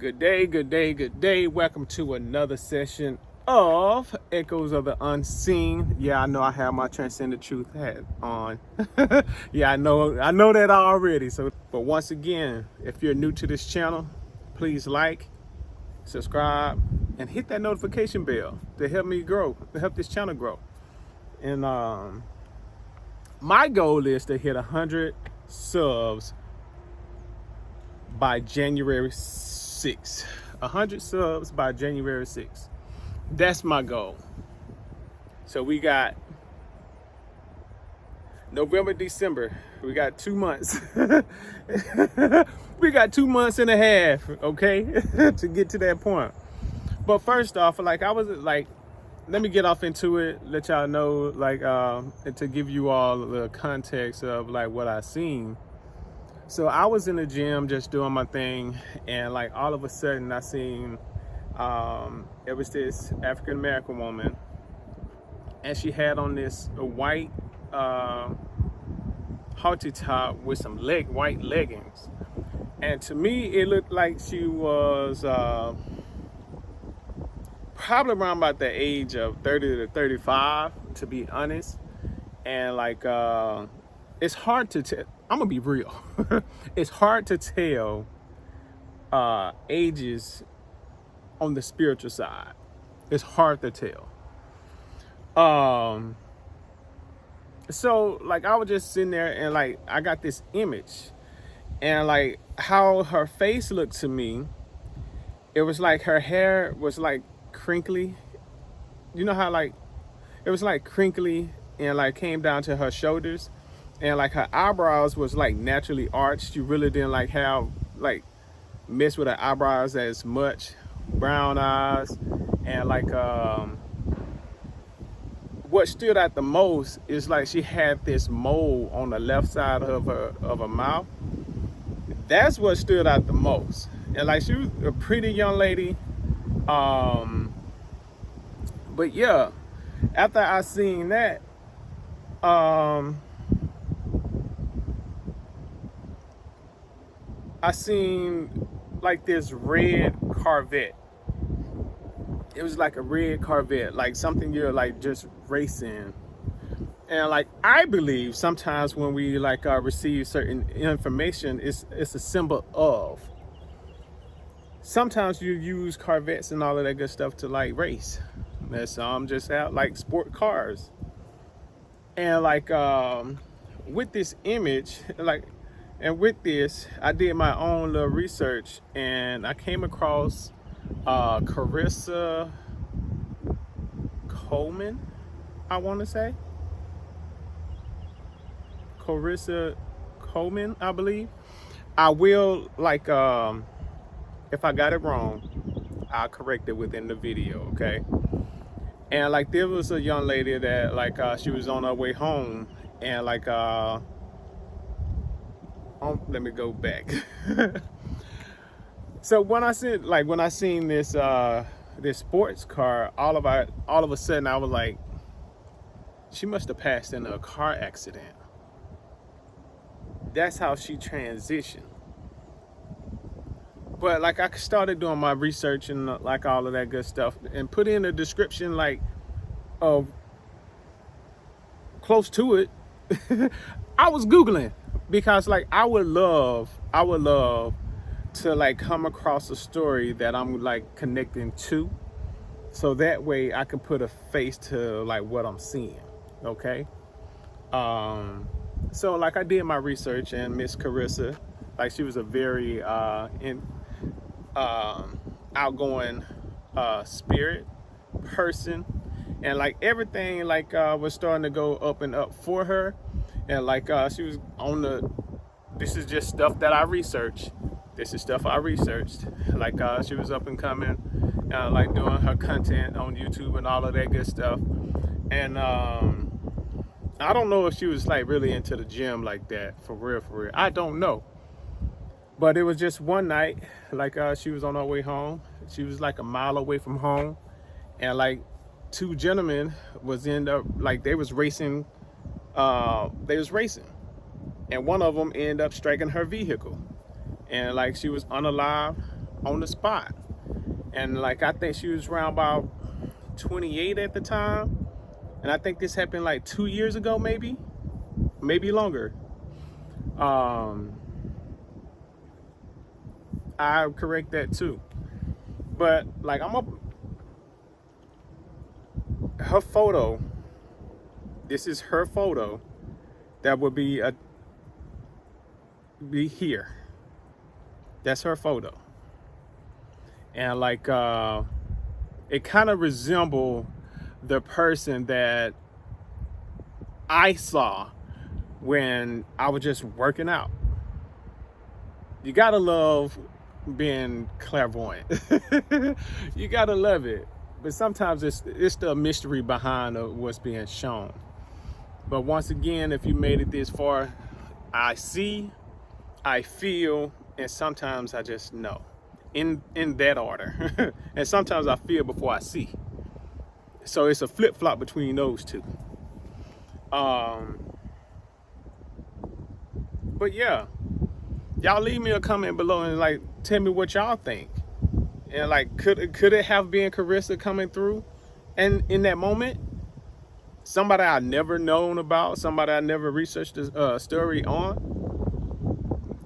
Good day, good day, good day. Welcome to another session of Echoes of the Unseen. Yeah, I know I have my Transcendent Truth hat on. Yeah, I know that already. But once again, if you're new to this channel, please like, subscribe, and hit that notification bell to help me grow, to help this channel grow. And my goal is to hit 100 subs by January 6th. 100 subs by January 6th. That's my goal. So we got November, December. We got 2 months. We got 2 months and a half, okay, to get to that point. But first off, let me get off into it, let y'all know, and to give you all the context of what I seen. So I was in the gym just doing my thing, and all of a sudden I seen it was this African American woman, and she had on this white halter top with some white leggings, and to me it looked like she was probably around about the age of 30 to 35, to be honest. And it's hard to tell. I'm gonna be real. It's hard to tell ages on the spiritual side. It's hard to tell. So I was just sitting there, and I got this image, and how her face looked to me, it was like her hair was crinkly. You know how it was crinkly and came down to her shoulders, and her eyebrows was naturally arched. You really didn't have mess with her eyebrows as much. Brown eyes, and what stood out the most is she had this mole on the left side of her mouth. That's what stood out the most. And she was a pretty young lady. But yeah, after I seen that, I seen this red Corvette. It was a red Corvette, something you're just racing. And I believe sometimes when we receive certain information, it's a symbol of. Sometimes you use Corvettes and all of that good stuff to race. And some just out sport cars. And with this image, and with this, I did my own little research, and I came across Carissa Coleman, I want to say. Carissa Coleman, I believe. I will, if I got it wrong, I'll correct it within the video, okay? And there was a young lady that she was on her way home, and let me go back. So when I seen this this sports car, all of a sudden I was like, she must have passed into a car accident. That's how she transitioned. But I started doing my research and all of that good stuff, and put in a description of close to it. I was Googling, because I would love to come across a story that I'm connecting to, so that way I can put a face to what I'm seeing, okay? So I did my research, and Miss Carissa, she was a very outgoing spirit person, and everything was starting to go up and up for her. And she was on this is just stuff that I researched. This is stuff I researched. She was up and coming, doing her content on YouTube and all of that good stuff. And I don't know if she was really into the gym like that, for real. I don't know. But it was just one night, she was on her way home. She was a mile away from home, and two gentlemen was they was racing. And one of them ended up striking her vehicle, and she was unalive, on the spot. And like, I think she was around about 28 at the time. And I think this happened like 2 years ago, maybe longer. I correct that too. But like, her photo, this is her photo that would be here. That's her photo. And like, it kind of resembled the person that I saw when I was just working out. You gotta love being clairvoyant. You gotta love it. But sometimes it's the mystery behind what's being shown. But once again, if you made it this far, I see, I feel, and sometimes I just know. In that order. And sometimes I feel before I see. So it's a flip-flop between those two. But yeah, y'all leave me a comment below and like tell me what y'all think. And like, could it have been Carissa coming through? And in that moment, somebody I never known about, somebody I never researched the story on.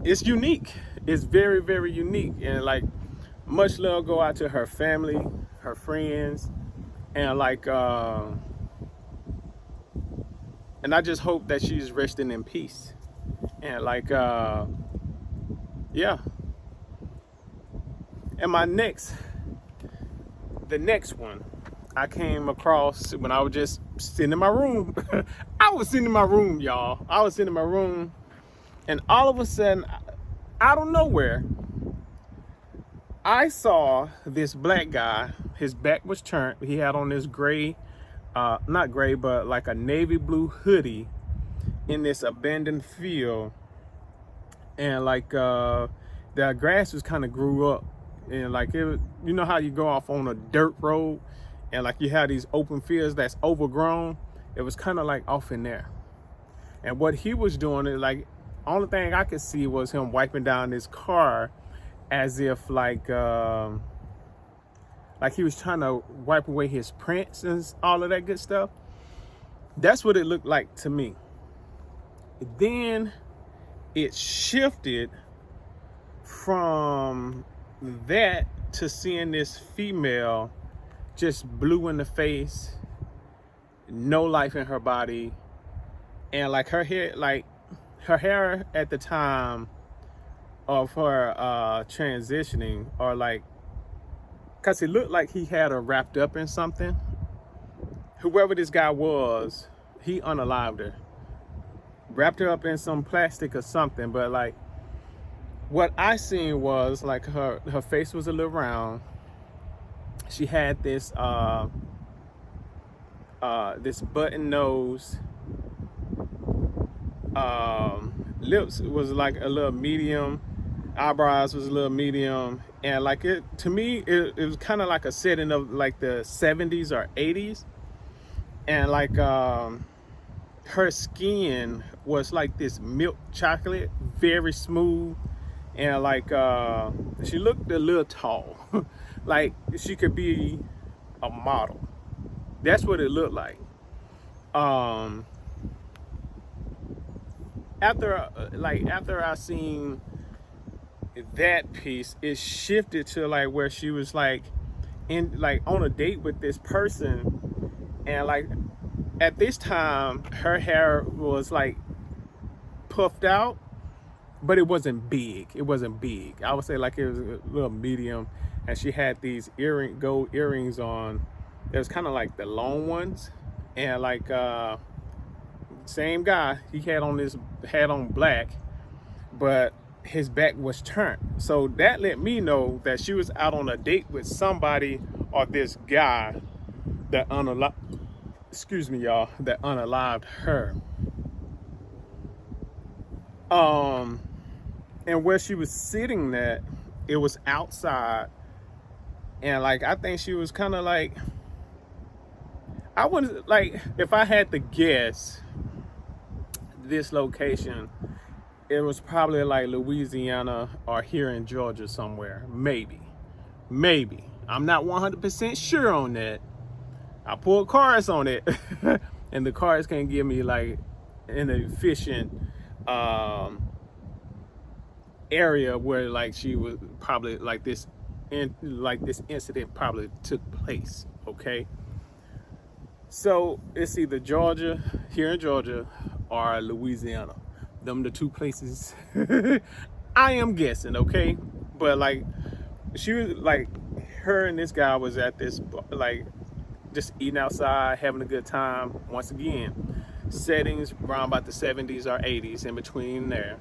It's unique. It's very, very unique. And like, much love go out to her family, her friends, and like, and I just hope that she's resting in peace. And like, yeah. And the next one I came across when I was just sitting in my room. I was sitting in my room, y'all. I was sitting in my room, and all of a sudden, out of nowhere, I saw this black guy. His back was turned. He had on this gray, not gray, but like a navy blue hoodie in this abandoned field. And like, the grass was kind of grew up. And like, it was, you know how you go off on a dirt road and like you have these open fields that's overgrown? It was kind of like off in there. And what he was doing is like, only thing I could see was him wiping down his car as if like he was trying to wipe away his prints and all of that good stuff. That's what it looked like to me. Then it shifted from that to seeing this female just blue in the face, no life in her body, and like her hair at the time of her transitioning, or like, cause it looked like he had her wrapped up in something. Whoever this guy was, he unalived her, wrapped her up in some plastic or something. But like, what I seen was like her face was a little round. She had this this button nose. Lips was like a little medium. Eyebrows was a little medium. And like, it to me, it was kind of like a setting of like the 70s or 80s. And like, her skin was like this milk chocolate, very smooth. And like, she looked a little tall. Like she could be a model. That's what it looked like. After I seen that piece, it shifted to like where she was like on a date with this person. And like, at this time, her hair was like puffed out, but it wasn't big. It wasn't big. I would say like it was a little medium. And she had these gold earrings on. It was kind of like the long ones. And like, same guy, he had on black, but his back was turned. So that let me know that she was out on a date with somebody, or this guy that unalived her. And where she was sitting at, it was outside. And like, I think she was kind of like, I wouldn't, like, if I had to guess this location, it was probably like Louisiana or here in Georgia somewhere, maybe. Maybe. I'm not 100% sure on that. I pulled cards on it, and the cards can't give me like an efficient area where like she was probably like this, this incident probably took place. Okay, so it's either Georgia, here in Georgia, or Louisiana. Them the two places I am guessing. Okay, but like she was like, her and this guy was at this like just eating outside, having a good time. Once again, settings around about the 70s or 80s, in between there.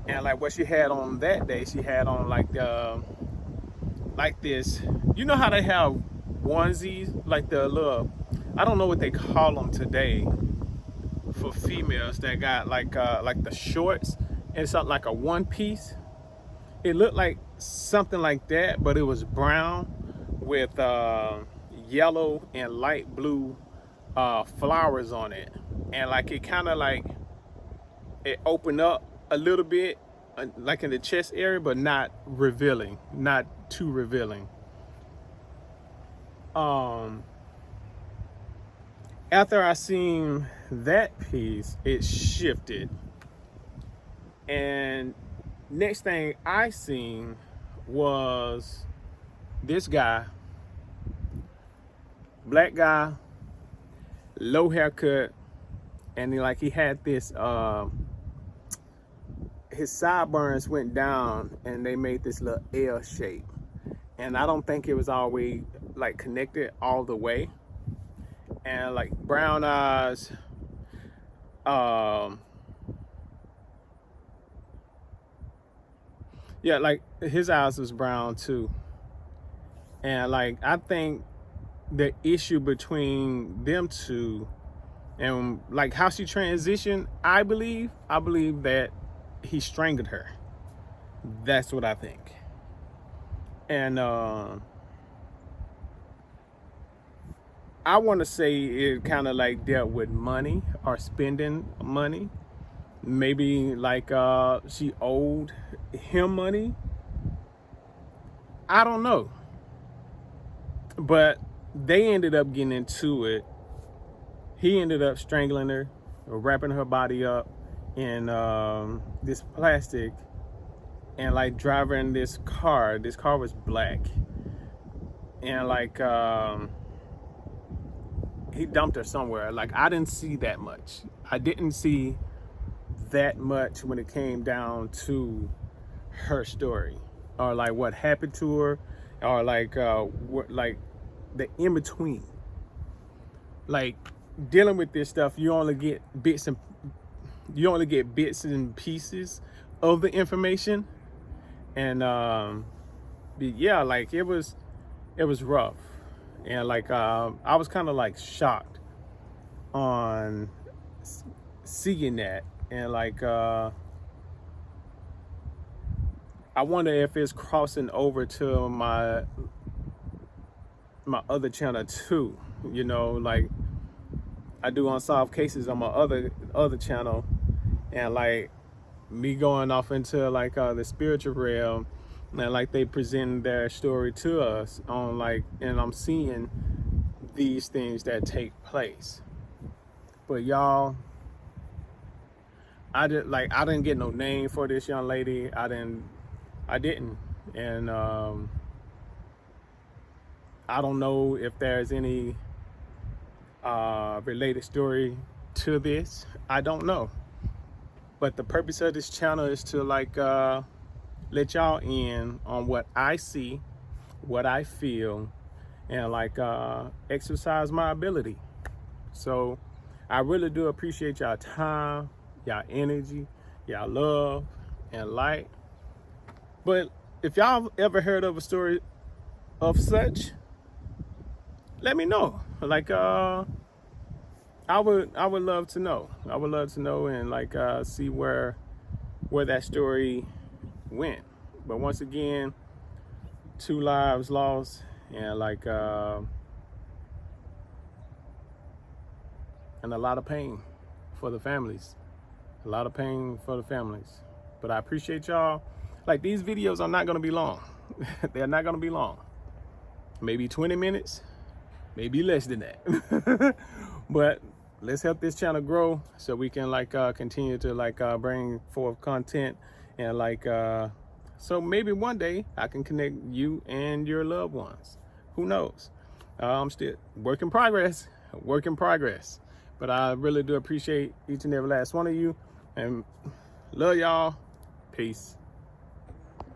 And like what she had on that day, she had on like this. You know how they have onesies, like the little, I don't know what they call them today for females that got like the shorts and something like a one piece. It looked like something like that, but it was brown with yellow and light blue flowers on it, and like it kind of like it opened up a little bit, like in the chest area, but not revealing, not too revealing. After I seen that piece, it shifted, and next thing I seen was this guy, black guy, low haircut, and he had this his sideburns went down and they made this little L shape, and I don't think it was always like connected all the way, and like brown eyes, yeah, like his eyes was brown too. And like I think the issue between them two and like how she transitioned, I believe that he strangled her. That's what I think. And I want to say it kind of like dealt with money or spending money. Maybe like she owed him money. I don't know. But they ended up getting into it. He ended up strangling her, or wrapping her body up in this plastic, and like driving this car. This car was black, and like he dumped her somewhere. Like I didn't see that much. I didn't see that much when it came down to her story, or like what happened to her, or like what, like the in between. Like dealing with this stuff, you only get bits and pieces of the information, and yeah, like it was rough, and like I was kind of like shocked on seeing that, and like I wonder if it's crossing over to my other channel too. You know, like I do unsolved cases on my other channel, and like me going off into like the spiritual realm, and like they present their story to us on like, and I'm seeing these things that take place. But y'all, I didn't get no name for this young lady. I didn't, and I don't know if there's any related story to this. I don't know. But the purpose of this channel is to like let y'all in on what I see, what I feel, and like exercise my ability. So I really do appreciate y'all time, y'all energy, y'all love and light. But if y'all ever heard of a story of such, let me know. Like I would love to know. I would love to know, and like see where that story went. But once again, 2 lives lost, and like and a lot of pain for the families. A lot of pain for the families. But I appreciate y'all. Like these videos are not gonna be long. They're not gonna be long. maybe 20 minutes, maybe less than that. But let's help this channel grow so we can like continue to like bring forth content, and like so maybe one day I can connect you and your loved ones. Who knows? I'm still work in progress, but I really do appreciate each and every last one of you, and love y'all. Peace.